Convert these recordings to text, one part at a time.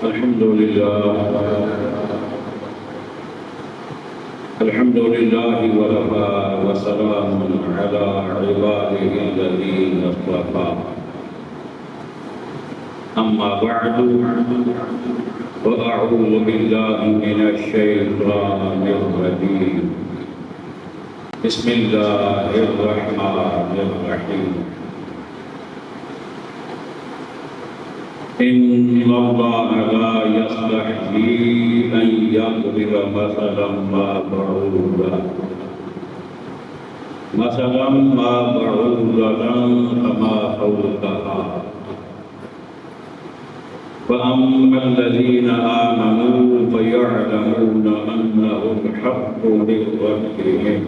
الحمد لله وكفى وسلام على عباده الذين اصطفى أما بعد فأعوذ بالله من الشيطان الرجيم بسم الله الرحمن الرحيم إن الله لا يستحيي أن يضرب مثلا ما بعوضة فما فوقها فأما الذين آمنوا فيعلمون أنه الحق من ربهم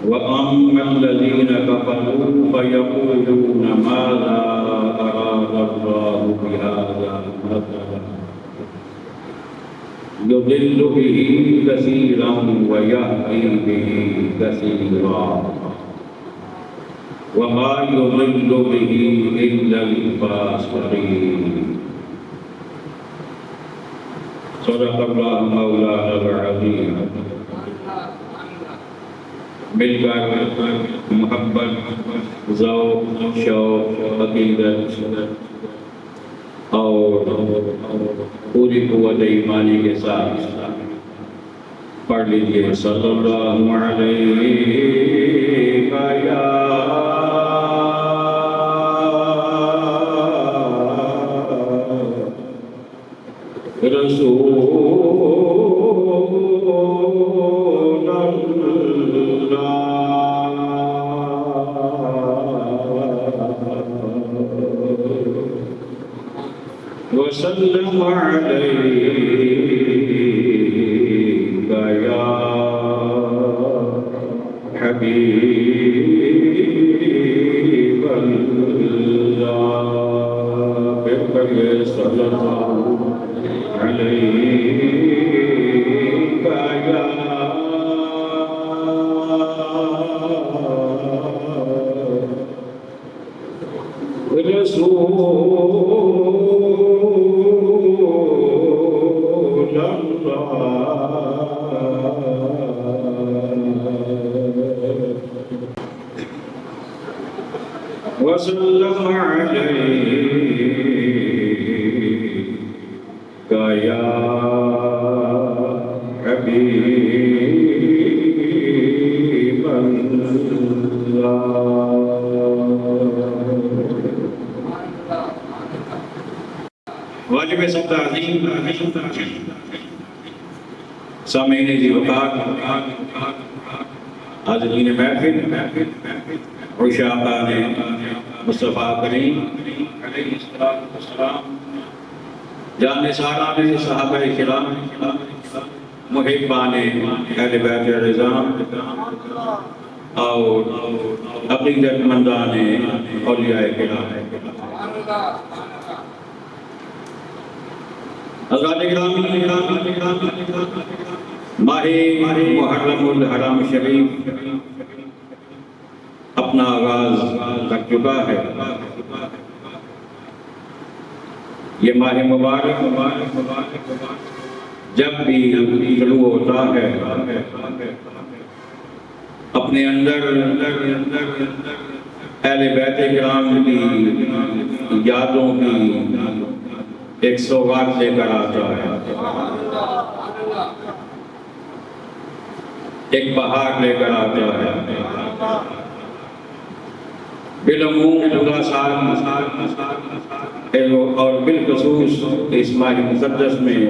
وأما الذين كفروا فيقولون ماذا أراد الله بهذا مثلا يضل به كثيرا ويهدي به كثيرا وما يضل به إلا الفاسقين صدق الله مولانا العظيم مل کر محبت ذوق شوق عقیدت اور پوری قوت ایمانی کے ساتھ پڑھ لیجیے صلی اللہ علیہ یا رسول وسلم عليك يا حبيب الله صلى الله عليك يا رسول وسلم عليك يا حبيب الله واجب سب تعظیم سامعین ذی وقار حاضرین محفل عشاقان مصطفیٰ کریم علیہ السلام جان نثاران صحابہ کرام محبان اہل بیت الرضوان اور عقیدت مندان اولیاء کرام حضرات گرامی ماہ محرم الحرام شریف اپنا آغاز کر چکا ہے۔ یہ ماہ مبارک جب بھی شروع ہوتا ہے اپنے اندر اہل بیت کرام کی یادوں کی ایک سوغات لے کر آتا ہے، ایک بہار لے کر آتا ہے۔ بالعموم پورا سال اور بالخصوص اس ماہ مقدس میں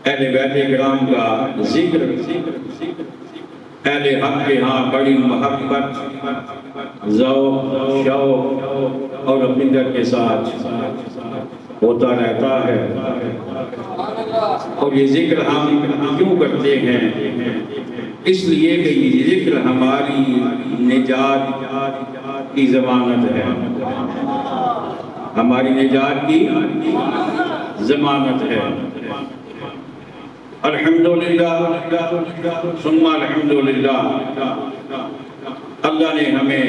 اہل بیت کرام کا ذکر اہل حق کے ہاں بڑی محبت ذوق شوق اور عقیدت کے ساتھ ہوتا رہتا ہے۔ اور یہ ذکر ہم کیوں کرتے ہیں؟ اس لیے کہ یہ ذکر ہماری نجات کی ضمانت ہے، ہماری نجات کی ضمانت ہے۔ الحمدللہ ثم الحمدللہ، اللہ نے ہمیں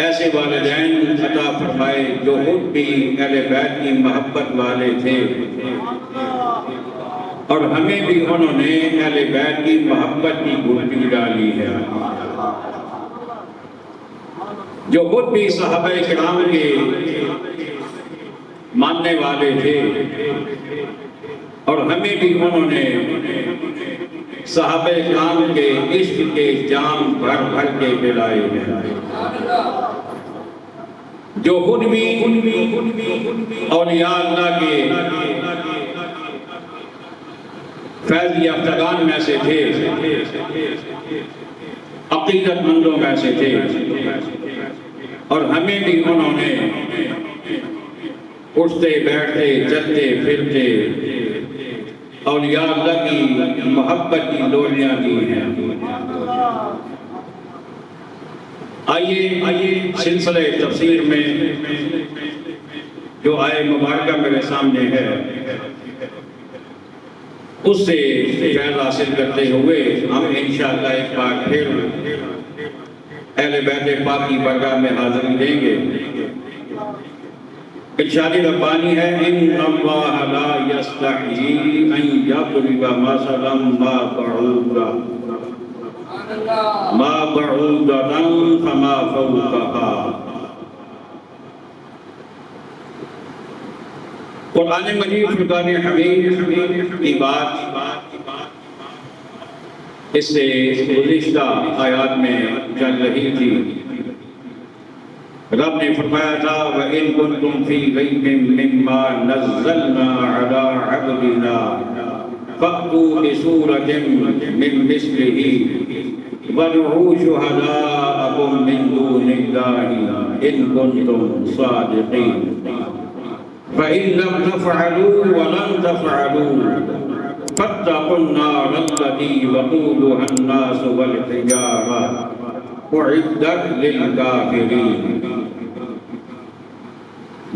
ایسے والدین عطا فرمائے جو خود بھی اہل بیت کی محبت والے تھے اور ہمیں بھی انہوں نے اہل بیت کی محبت کی گھٹی ڈالی ہے، جو خود بھی صحابہ کرام کے ماننے والے تھے اور ہمیں بھی انہوں نے صحابہ کرام کے عشق کے جام بھر بھر کے پلائے ہیں، جو خود بھی اولیاء اللہ کے فیض یافتگان میں سے تھے، عقیدت مندوں میں سے تھے، اور ہمیں بھی انہوں نے اٹھتے بیٹھتے چلتے پھرتے اولیاء اللہ کی محبت کی ڈولیاں دی ہیں۔ آئیے سلسلہ تفسیر میں جو آئے مبارکہ میرے سامنے ہے اس سے فیض حاصل کرتے ہوئے ہم انشاءاللہ ایک بار پھر اہل بیت پاک کی بارگاہ میں حاضری دیں گے۔ ارشاد ربانی ہے ان اللہ لا یستحیی ان یضرب مثلا ما بعوضۃ فما فوقها۔ قرآن مجید فرقان حمید کی بات اس سے گزشتہ آیات میں چل رہی تھی۔ رب نے فرمایا تھا وَإِن كُنتُمْ فِي رَيْبٍ مِّمَّا نَزَّلْنَا عَلَىٰ عَبْدِنَا فَأْتُوا بِسُورَةٍ مِّن مِّثْلِهِ وَادْعُوا شُهَدَاءَكُم مِّن دُونِ اللَّهِ إِن كُنتُمْ صَادِقِينَ فَإِن لَّمْ تَفْعَلُوا وَلَن تَفْعَلُوا فَاتَّقُوا النَّارَ الَّتِي وَقُودُهَا النَّاسُ وَالْحِجَارَةُ اعدت للکافرین۔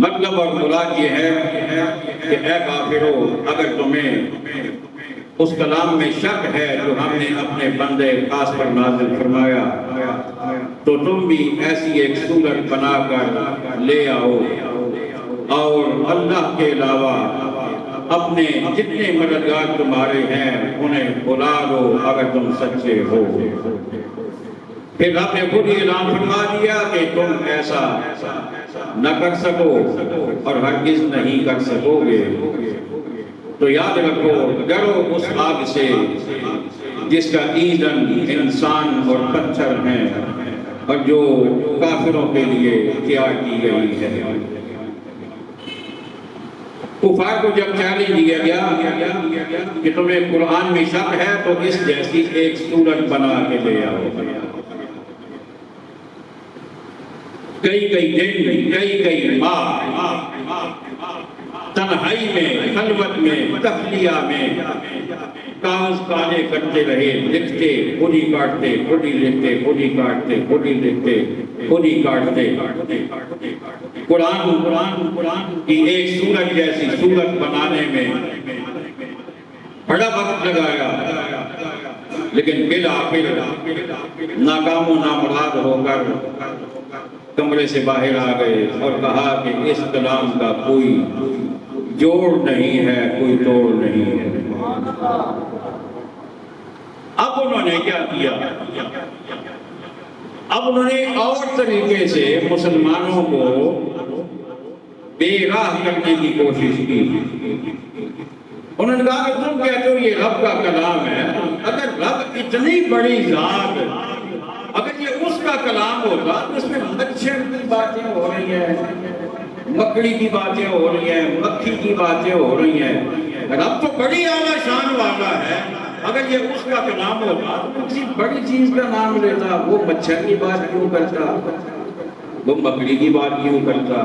مطلب اور مراد یہ ہے کہ اے کافرو، اگر تمہیں اس کلام میں شک ہے جو ہم نے اپنے بندے خاص پر نازل فرمایا تو تم بھی ایسی ایک صورت بنا کر لے آؤ اور اللہ کے علاوہ اپنے جتنے مددگار تمہارے ہیں انہیں بلا دو اگر تم سچے ہو۔ پھر رب نے خود ہی اعلان فرما دیا کہ تم ایسا نہ کر سکو اور ہرگز نہیں کر سکو گے، تو یاد رکھو ڈرو اس آگ سے جس کا ایندھن انسان اور پتھر ہیں اور جو کافروں کے لیے تیار کی گئی ہے۔ کفار کو جب چیلنج دیا گیا کہ تمہیں قرآن میں شک ہے تو اس جیسی ایک صورت بنا کے لے آؤ۔ کئی دن کئی ماہ تنہائی میں خلوت میں تخلیہ میں کاغذ کانے کرتے رہے، لکھتے خود ہی کاٹتے خود ہی لکھتے خود ہی کاٹتے خود ہی لکھتے خود ہی کاٹتے، قرآن کی ایک سورت جیسی سورت بنانے میں بڑا وقت لگایا، لیکن بالآخر ناکام و نامراد ہو کر کمرے سے باہر آ گئے اور کہا کہ اس کلام کا کوئی جوڑ نہیں ہے، کوئی توڑ نہیں ہے۔ اب انہوں نے کیا کیا؟ اب انہوں نے اور طریقے سے مسلمانوں کو بے راہ کرنے کی کوشش کی۔ انہوں نے کہا کہ تم کہتے ہو یہ رب کا کلام ہے، اگر رب اتنی بڑی ذات، اگر یہ اس کا کلام ہوتا تو اس میں مچھر کی باتیں ہو رہی ہیں، مکڑی کی باتیں ہو رہی ہیں، مکھی کی باتیں ہو رہی ہیں، رب تو بڑی اعلیٰ شان والا ہے، اگر یہ اس کا کلام ہوتا تو کسی بڑی چیز کا نام لیتا، وہ مچھر کی بات کیوں کرتا، وہ مکڑی کی بات کیوں کرتا؟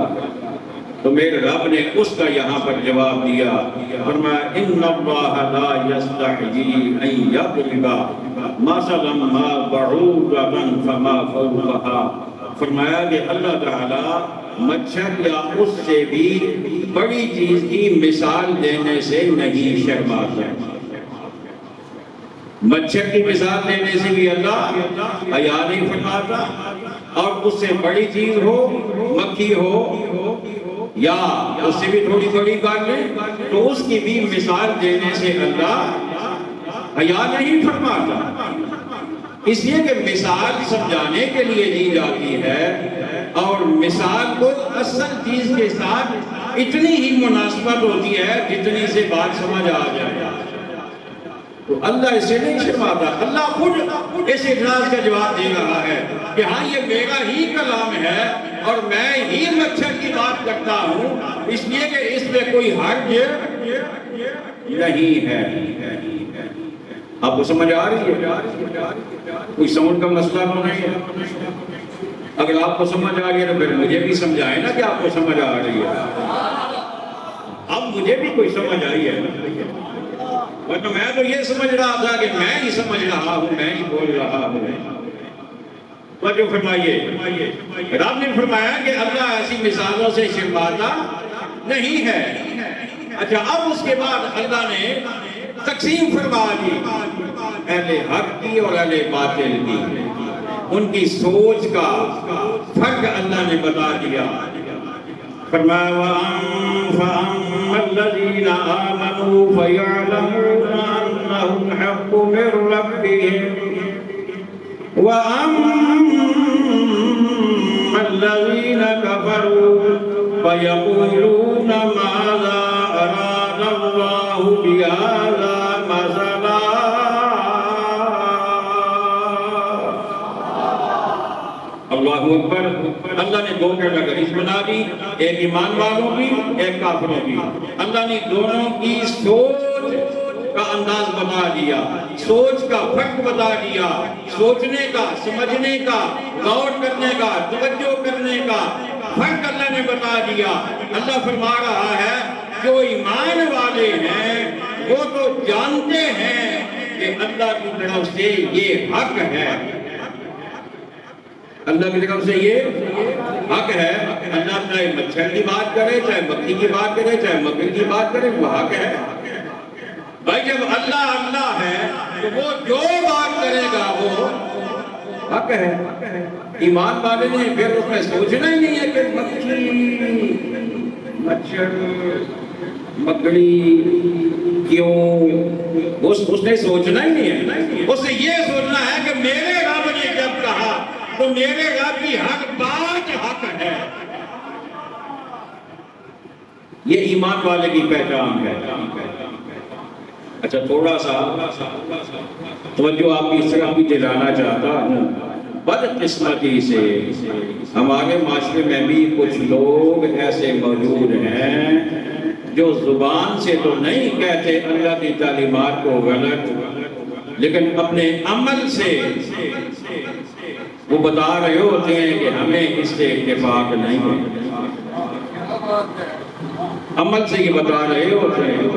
تو میرے رب نے اس کا یہاں پر جواب دیا، فرمایا ان اللہ لا یستحیی ان یضرب مثلا ما بعوضۃ فما فوقها، فرمایا کہ اللہ تعالی مچھر یا اس سے بھی بڑی چیز کی مثال دینے سے نہیں شرماتا۔ مچھر کی مثال دینے سے بھی اللہ حیا نہیں فرماتا، اور اس سے بڑی چیز ہو، مکھی ہو یا اس سے بھی تھوڑی تھوڑی کاٹ لیں، تو اس کی بھی مثال دینے سے اللہ حیا نہیں فرماتا۔ اس لیے کہ مثال سمجھانے کے لیے دی جاتی ہے، اور مثال کو اصل چیز کے ساتھ اتنی ہی مناسبت ہوتی ہے جتنی سے بات سمجھ آ جائے۔ تو اللہ اسے نہیں شرماتا، اللہ خود اس اعتراض کا جواب دے رہا ہے کہ ہاں یہ میرا ہی کلام ہے اور میں ہی مچھر کی بات کرتا ہوں، اس لیے کہ اس میں کوئی حرج نہیں ہے۔ آپ کو سمجھ آ رہی ہے؟ کوئی ساؤنڈ کا مسئلہ تو نہیں ہے؟ اگر آپ کو سمجھ آ رہی ہے تو پھر مجھے بھی سمجھائیں نا کہ آپ کو سمجھ آ رہی ہے۔ اب مجھے بھی کوئی سمجھ آئی ہے، ورنہ میں تو یہ سمجھ رہا تھا کہ میں ہی سمجھ رہا ہوں، میں ہی بول رہا ہوں۔ توجہ فرمائیے، رب نے فرمایا کہ اللہ ایسی مثالوں سے شرماتا نہیں ہے۔ اچھا، اب اس کے بعد اللہ نے تقسیم فرما دی اہل حق کی اور اہل باطل کی، ان کی سوچ کا فرق اللہ نے بتا دیا۔ فرمایا فَأَمَّا الَّذِينَ آمَنُوا فَيَعْلَمُونَ أَنَّهُ الْحَقُّ مِنْ رَبِّهِمْ وَأَمَّا الَّذِينَ كَفَرُوا فَيَقُولُونَ مَاذَا أَرَادَ اللَّهُ بِهَذَا مَثَلًا۔ اللہ اکبر۔ اللہ نے دو کیٹیگریز بنا دی، ایک ایمان والوں کی، ایک کافروں کی۔ اللہ نے دونوں کی سوچ کا انداز بتا دیا، سوچ کا فرق بتا دیا، سوچنے کا، سمجھنے کا، غور کرنے کا، توجہ کرنے کا فرق اللہ نے بتا دیا۔ اللہ فرما رہا ہے جو ایمان والے ہیں وہ تو جانتے ہیں کہ اللہ کی طرف سے یہ حق ہے، اللہ کی طرف سے یہ حق ہے۔ اللہ چاہے مچھر کی بات کرے، چاہے مکھی کی بات کرے، چاہے مکڑی کی بات کرے، وہ حق ہے۔ بھائی جب اللہ اللہ ہے تو وہ جو بات کرے گا وہ حق ہے۔ ایمان والے نے پھر اس میں سوچنا ہی نہیں ہے کہ مکھی، مچھر، مکڑی کیوں، اس نے سوچنا ہی نہیں ہے۔ اس نے یہ سوچنا ہے کہ میرے رب نے جب کہا تو میرے رب کی حق بات حق ہے۔ یہ ایمان والے کی پہچان ہے۔ اچھا، تھوڑا سا توجہ آپ کی اس طرح بھی دلانا چاہتا ہوں۔ بدقسمتی سے ہمارے معاشرے میں بھی کچھ لوگ ایسے موجود ہیں جو زبان سے تو نہیں کہتے اللہ کی تعلیمات کو غلط، لیکن اپنے عمل سے وہ بتا رہے ہوتے ہیں کہ ہمیں اس سے اتفاق نہیں ہے۔ عمل سے یہ بتا رہے ہوتے ہیں۔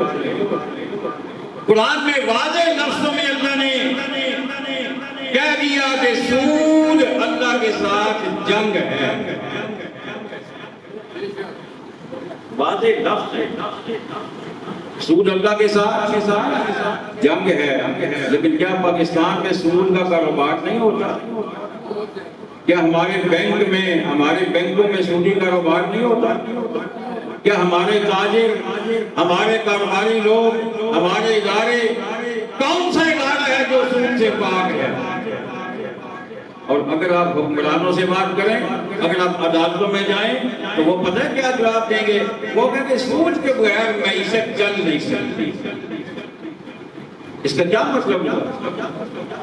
قرآن میں واضح لفظوں میں اللہ نے کہہ دیا کہ سود اللہ کے ساتھ جنگ ہے، واضح لفظ ہے، سود اللہ کے ساتھ جنگ ہے۔ لیکن کیا پاکستان میں سود کا کاروبار نہیں ہوتا؟ کیا ہمارے بینکوں میں سودی کاروبار نہیں ہوتا؟ کیا ہمارے تاجر، ہمارے کاروباری لوگ، ہمارے ادارے، کون سا ادارہ ہے جو سود سے پاک ہے؟ اور اگر آپ حکمرانوں سے بات کریں، اگر آپ عدالتوں میں جائیں تو وہ پتہ ہے کیا جواب دیں گے؟ وہ کہیں گے سود کے بغیر معیشت چل نہیں سکتی۔ اس کا کیا مطلب ہوا؟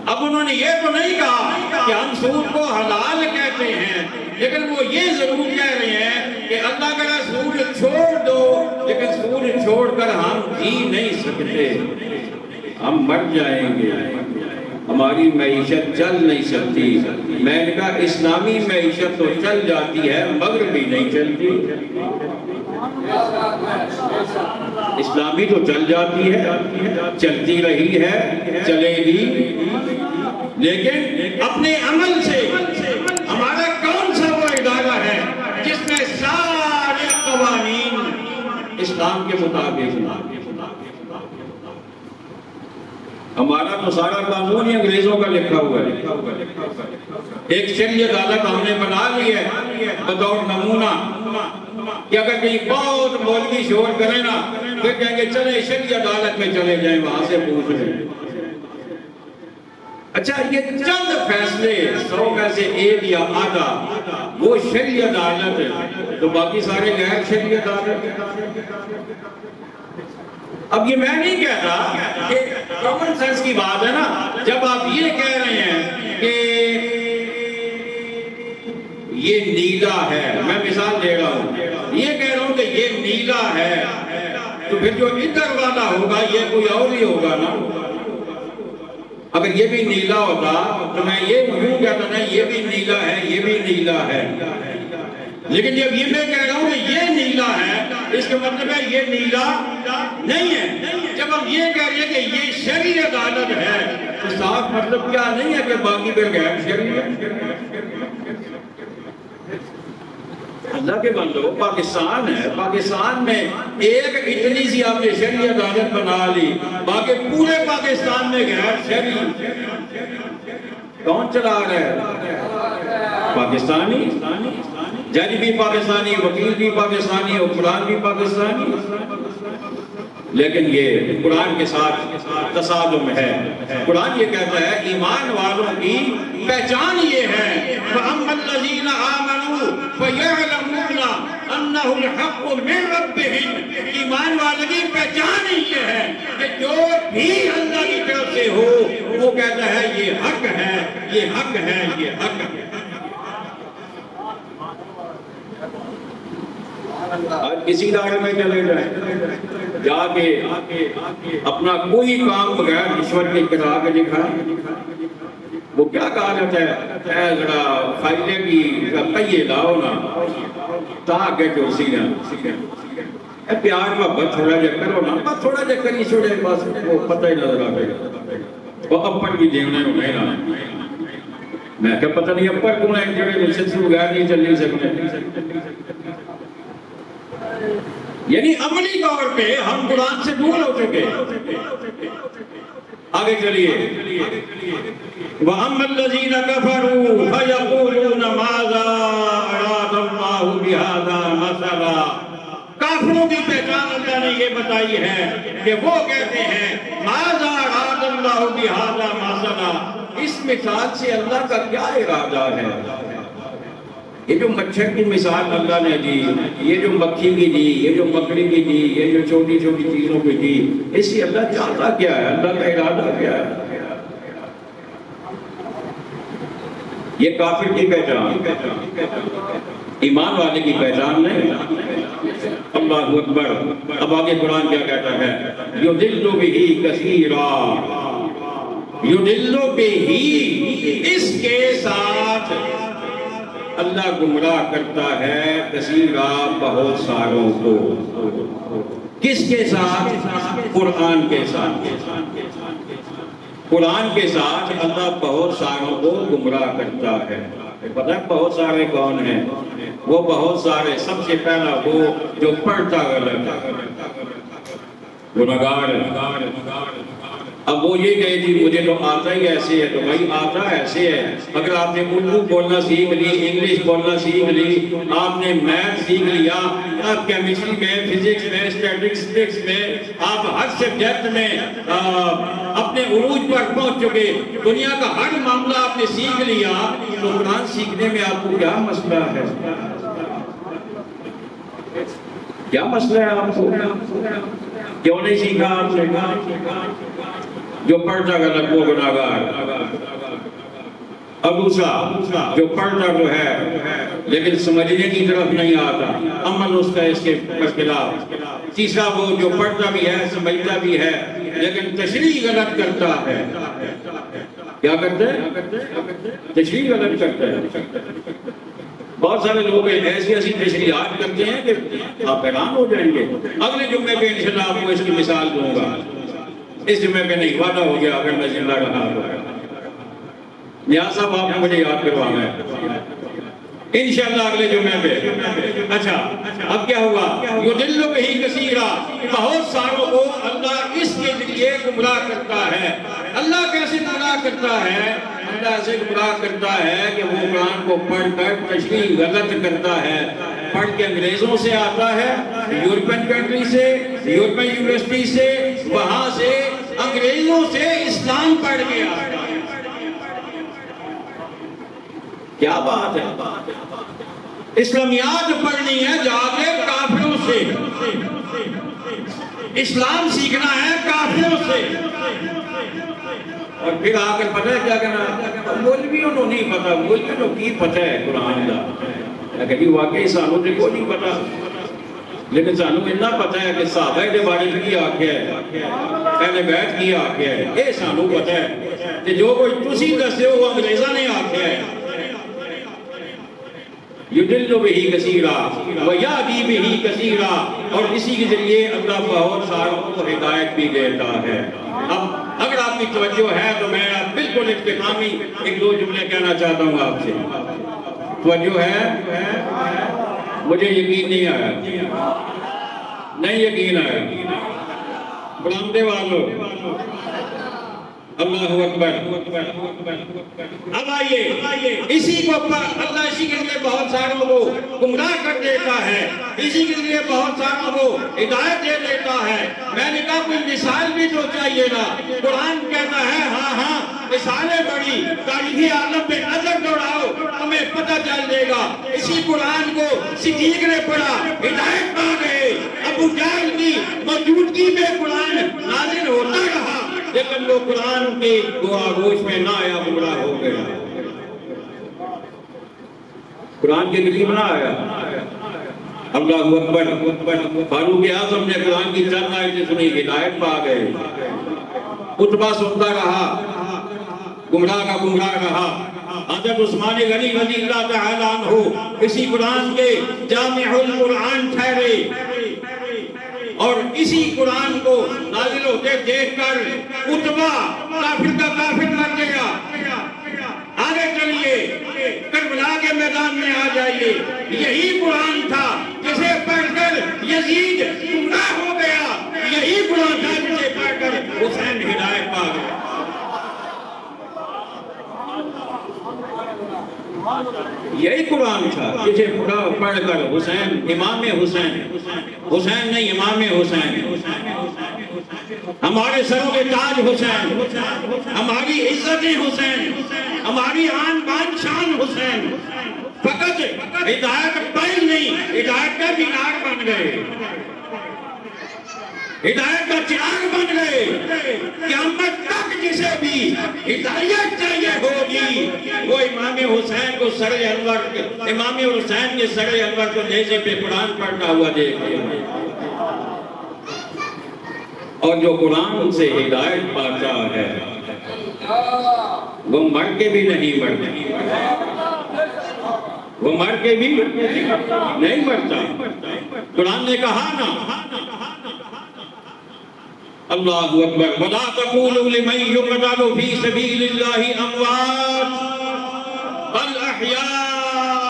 اب انہوں نے یہ تو نہیں کہا کہ ہم سود کو حلال کہتے ہیں، لیکن وہ یہ ضرور کہہ رہے ہیں کہ اللہ کا سود چھوڑ دو، لیکن سود چھوڑ کر ہم جی نہیں سکتے، ہم مر جائیں گے، ہماری معیشت چل نہیں سکتی۔ میں نے کہا اسلامی معیشت تو چل جاتی ہے مگر بھی نہیں چلتی۔ اسلامی تو چل جاتی ہے، چلتی رہی ہے، چلے گی، لیکن اپنے عمل سے ہمارا کون سا وہ ادارہ ہے جس میں سارے قوانین اسلام کے مطابق؟ ہمارا تو سارا قانون ہی انگریزوں کا لکھا ہوا ہے. ایک شریعت عدالت ہم نے بنا لی ہے بطور نمونہ کہ اگر کہیں بہت مولوی شور کرے نا پھر کہیں گے چلے شریعت عدالت میں چلے جائیں وہاں سے پوچھ لیں. اچھا یہ چند فیصلے 100 میں سے 1 یا آدھا وہ شریعت عدالت ہے تو باقی سارے غیر شریعت عدالت ہے. اب یہ میں نہیں کہتا کہ کامن سینس کی بات ہے نا. جب آپ یہ کہہ رہے ہیں کہ یہ نیلا ہے, میں مثال دے رہا ہوں, یہ کہہ رہا ہوں کہ یہ نیلا ہے تو پھر جو ادھر والا ہوگا یہ کوئی اور ہی ہوگا نا. اگر یہ بھی نیلا ہوتا تو میں یہ یوں کہتا نا یہ بھی نیلا ہے یہ بھی نیلا ہے. لیکن جب یہ میں کہہ رہا ہوں کہ یہ نیلا ہے اس کا مطلب ہے یہ نیلا نہیں ہے. جب ہم یہ کہہ رہے ہیں کہ یہ شرعی عدالت ہے تو صاف مطلب کیا نہیں ہے کہ باقی پہ غیر شرعی ہے. اللہ کے بندو پاکستان ہے, پاکستان میں ایک اتنی سی آپ نے شرعی عدالت بنا لی باقی پورے پاکستان میں غیر شرعی. کون چلا رہا ہے؟ پاکستانی. جج بھی پاکستانی, وکیل بھی پاکستانی, حکمران بھی پاکستانی. لیکن یہ قرآن کے ساتھ تصادم ہے. قرآن یہ کہتا ہے ایمان والوں کی پہچان یہ ہے فَأَمَّا الَّذِينَ آمَنُوا فَيَعْلَمُونَ أَنَّهُ الْحَقُّ مِنْ رَبِّهِمْ. ایمان والوں کی پہچان یہ ہے کہ جو بھی اللہ کی طرف سے ہو وہ کہتا ہے یہ حق ہے یہ حق ہے یہ حق ہے. آج کسی ادارے میں چلے جائیں جا کے اپنا کوئی کام بغیر رشوت کے کرا کے دکھائیں. وہ کیا کہا جاتا ہے اے ذرا فائدے کی پہیے لاؤ نا تاکہ جو سینا اے پیار محبت تھوڑا جا کرو نا بس تھوڑا جا کری چھوڑے بس وہ پتہ ہی نظر آ گیا. وہ اپن بھی دیونے ہونے نا میں کہ پتہ نہیں اپن کون ہے جڑے نشت سے بغیر نہیں چل نہیں سکتے. یعنی عملی طور پہ ہم قرآن سے دور ہو چکے. آگے چلیے وَأَمَّا الَّذِينَ كَفَرُوا فَيَقُولُونَ مَاذَا أَرَادَ اللَّهُ بِهَذَا مَثَلًا. کافروں کی پہچان اللہ نے یہ بتائی ہے کہ وہ کہتے ہیں مَاذَا أَرَادَ اللَّهُ بِهَذَا مَثَلًا. اس مثال سے اللہ کا کیا ارادہ ہے؟ یہ جو مچھر کی مثال اللہ نے دی, یہ جو مکھی کی دی, یہ جو مکڑی کی دی, یہ جو چھوٹی چھوٹی چیزوں کی دی, اس سے اللہ چاہتا کیا ہے؟ اللہ کا ارادہ کیا ہے؟ یہ کافر کی پہچان, ایمان والے کی پہچان نہیں. اللہ اکبر. اب آگے قرآن کیا کہتا ہے یُضِلُّ بِهِ کَثِیرًا. یُضِلُّ بِهِ اس کے ساتھ اللہ گمراہ کرتا ہے کثیرا بہت ساروں کو. کس کے ساتھ؟ قرآن کے ساتھ. قرآن کے ساتھ اللہ بہت ساروں کو گمراہ کرتا ہے. پتہ ہے بہت سارے کون ہیں؟ وہ بہت سارے سب سے پہلا وہ جو پڑھتا غلط گناہگار ہے. اب وہ یہ کہے جی مجھے تو آتا ہی ایسے ہے, تو بھائی آتا ایسے ہے. اگر آپ نے اردو بولنا سیکھ لی, انگلش بولنا سیکھ لی, آپ نے میتھ سیکھ لیا, آپ کیمسٹری میں, فزکس میں, اسٹیٹسٹکس میں, آپ ہر سبجیکٹ میں اپنے عروج پر پہنچ چکے, دنیا کا ہر معاملہ آپ نے سیکھ لیا, تو قرآن سیکھنے میں آپ کو کیا مسئلہ ہے؟ کیا مسئلہ ہے آپ کو؟ کیوں نہیں سیکھا آپ نے؟ جو پڑھتا غلط وہ گناہگار. اور دوسرا جو پڑھتا جو ہے لیکن سمجھنے کی طرف نہیں آتا, عمل اس کا اس کے خلاف. تیسرا وہ جو پڑھتا بھی ہے سمجھتا بھی ہے لیکن تشریح غلط کرتا ہے. کیا کرتا ہے؟ تشریح غلط کرتا ہے. بہت سارے لوگ ایسی ایسی تشریحات کرتے ہیں کہ آپ حیران ہو جائیں گے. اگلے جمعے پہ انشاءاللہ آپ کو اس کی مثال دوں گا. اس جمعے پہ نہیں, وعدہ ہو گیا اگر میں زندہ رہا ہوگا. نیاز صاحب آپ نے مجھے یاد کروانا ہے انشاءاللہ اگلے جمعے پہ. اچھا اب کیا ہوا, یضل بہ کثیرا، بہت ساروں کو اللہ اس کے ذریعے گمراہ کرتا ہے۔ اللہ کیسے گمراہ کرتا ہے؟ اللہ ایسے گمراہ کرتا ہے کہ وہ قرآن کو پڑھ کر تشریح غلط کرتا ہے، پڑھ کے انگریزوں سے آتا ہے، یورپین کنٹری سے، یورپین یونیورسٹی سے، وہاں سے انگریزوں سے اسلام پڑھ کے آتا ہے۔ کیا بات ہے؟ اسلامیات پڑھنی ہے جا کے کافروں سے، اسلام سیکھنا ہے کافروں سے، اور پھر آ کر پتہ ہے کیا کہنا؟ مولویوں کو نہیں پتا، مولویوں کو کی پتہ ہے قرآن کا؟ کہ واقعی سانوں سے کوئی نہیں پتا، لیکن سانوں اتنا پتا ہے کہ صحابہ کے بارے میں کی آکھیا ہے، اہل بیت کی آکھیا ہے، یہ سانوں پتا ہے کہ جو کوئی تسی دسے ہو وہ انگریزاں نے آکھیا ہے۔ یضل بہ کثیرا ویہدی بہ کثیرا، اور اسی کے ذریعے اللہ بہت ساروں کو ہدایت بھی دیتا ہے۔ اب اگر آپ کی توجہ ہے تو میں بالکل اختتامی ایک دو جملے کہنا چاہتا ہوں آپ سے۔ توجہ ہے؟ مجھے یقین نہیں آیا، نہیں یقین آیا، برآمدے والوں، اللہ اکبر۔ اب آئیے، اسی کو اللہ اسی کے لیے بہت ساروں کو گمراہ کر دیتا ہے، اسی کے لیے بہت ساروں کو ہدایت دے دیتا ہے۔ میں نے کہا کوئی مثال بھی تو چاہیے نا، قرآن کہتا ہے ہاں مثالیں بڑی، تاریخی عالم پہ نظر دوڑاؤ تمہیں پتہ چل جائے گا۔ اسی قرآن کو صدیق نے پڑھا، ہدایت پا گئے۔ ابو جہل کی موجودگی میں قرآن نازل ہوتا رہا، لیکن وہ قرآن کی گوش میں نہ آیا، گمراہ ہو گیا، قرآن کے قریب نہ آیا۔ اللہ اکبر۔ فاروق اعظم نے قرآن کی چند آیتیں سنی، ہدایت پا گئے۔ خطبہ سنتا رہا، گمراہ کا گمراہ رہا۔ حضرت عثمان غنی رضی اللہ تعالیٰ عنہ اسی قرآن کے جامع القرآن ٹھہرے، اور اسی قرآن کو نازل ہوتے دیکھ کر عتبہ کافر کا کافر لگ گیا۔ آگے چلیے، کربلا کے میدان میں آ جائیے، یہی قرآن تھا جسے پڑھ کر یزید گمراہ ہو گیا، یہی قرآن تھا جسے پڑھ کر حسین ہدایت پا گیا۔ یہی قرآن تھا جسے پڑھ کر حسین، امام حسین، حسین نہیں امام حسین، ہمارے سروں کے تاج حسین، ہماری عزت حسین، ہماری آن بان شان حسین، فقط ہدایت پائی نہیں، ہدایت کا مینار بن گئے، ہدایت کا چراغ بن گئے۔ قیامت تک جسے بھی ہدایت چاہیے ہوگی وہ امام حسین کو سر انور، امام حسین کے سر انور کو نیزے پہ قرآن پڑھتا ہوا دیکھے، اور جو قرآن سے ہدایت پاتا ہے وہ مر کے بھی نہیں مرتا، وہ مر کے بھی نہیں مرتا۔ قرآن نے کہا نا، اللہ اکبر، وَلَا تَقُولُوا لِمَنْ يُقْتَلُ فِي سَبِيلِ اللَّهِ أَمْوَاتٌ بَلْ أَحْيَاءٌ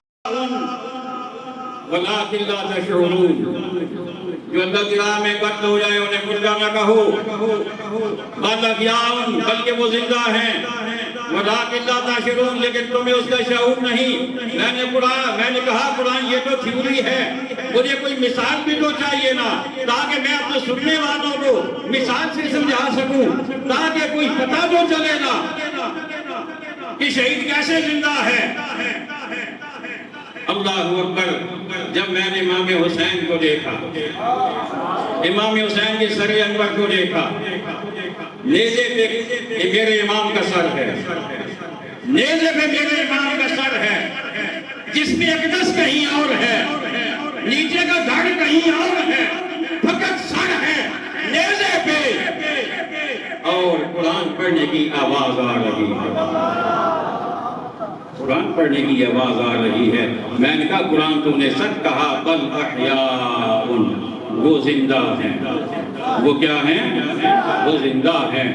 وَلَٰكِنْ لَا تَشْعُرُونَ۔ جو اللہ کی راہ میں قتل ہو جائے انہیں مردہ نہ کہو، بَلْ أَحْيَاءٌ، بلکہ وہ زندہ ہیں، وَلَٰكِنْ لَا تَشْعُرُونَ، لیکن تمہیں اس کا شعور نہیں۔ میں نے کہا قرآن یہ تو تھیوری ہے، مجھے کوئی مثال بھی تو چاہیے نا، تاکہ میں اپنے سننے والوں کو مثال سے سمجھا سکوں، تاکہ کوئی پتہ تو چلے نا کہ شہید کیسے زندہ ہے۔ اللہ اکبر۔ جب میں نے امام حسین کو دیکھا، امام حسین کے سر انور کو دیکھا، نیزے پہ یہ میرے امام کا سر ہے، نیزے پہ میرے امام کا سر ہے، جس میں اقدس کہیں اور ہے، نیچے کا دھڑ کہیں اور ہے، فقط سر ہے نیزے پہ، اور قرآن پڑھنے کی آواز آ رہی ہے، قرآن پڑھنے کی آواز آ رہی ہے۔ میں نے کہا قرآن تو نے سچ کہا، بل احیاء، وہ زندہ ہیں۔ وہ کیا ہیں؟ وہ زندہ ہیں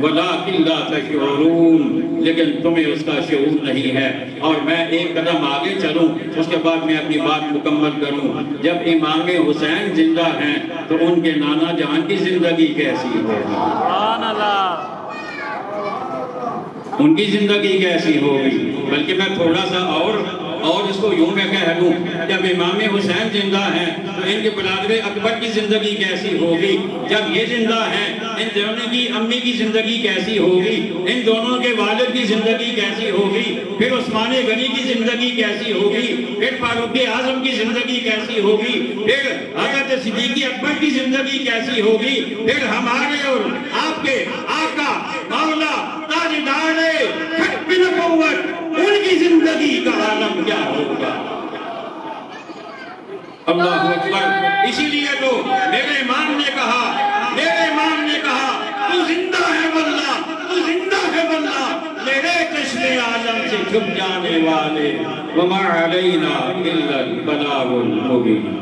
وَلَٰكِن لَا تَشْعُرُونَ لیکن تمہیں اس کا شعور نہیں ہے. اور میں ایک قدم آگے چلوں اس کے بعد میں اپنی بات مکمل کروں. جب امام حسین زندہ ہیں تو ان کے نانا جان کی زندگی کیسی ہوگی؟ سبحان اللہ. ان کی زندگی کیسی ہوگی؟ بلکہ میں تھوڑا سا اور اس کو یوں میں کہہ دوں، جب امام حسین زندہ ہیں تو ان کے برادر اکبر کی زندگی کیسی ہوگی؟ جب یہ زندہ ہیں ان دونوں کی امی کی زندگی کیسی ہوگی؟ ان دونوں کے والد کی زندگی کیسی ہوگی؟ پھر عثمان غنی کی زندگی کیسی ہوگی؟ پھر فاروق اعظم کی زندگی کیسی ہوگی؟ پھر حضرت صدیق اکبر کی زندگی کیسی ہوگی؟ پھر ہمارے اور آپ کے آقا مولا تاجدار ختم نبوت ان کی زندگی کا عالم کیا ہوگا؟ اللہ اکبر. اسی لیے تو میرے امام نے کہا تو زندہ ہے واللہ، تو زندہ ہے واللہ، میرے چشم عالم سے چھپ جانے والے وما علینا الا البلاغ المبین.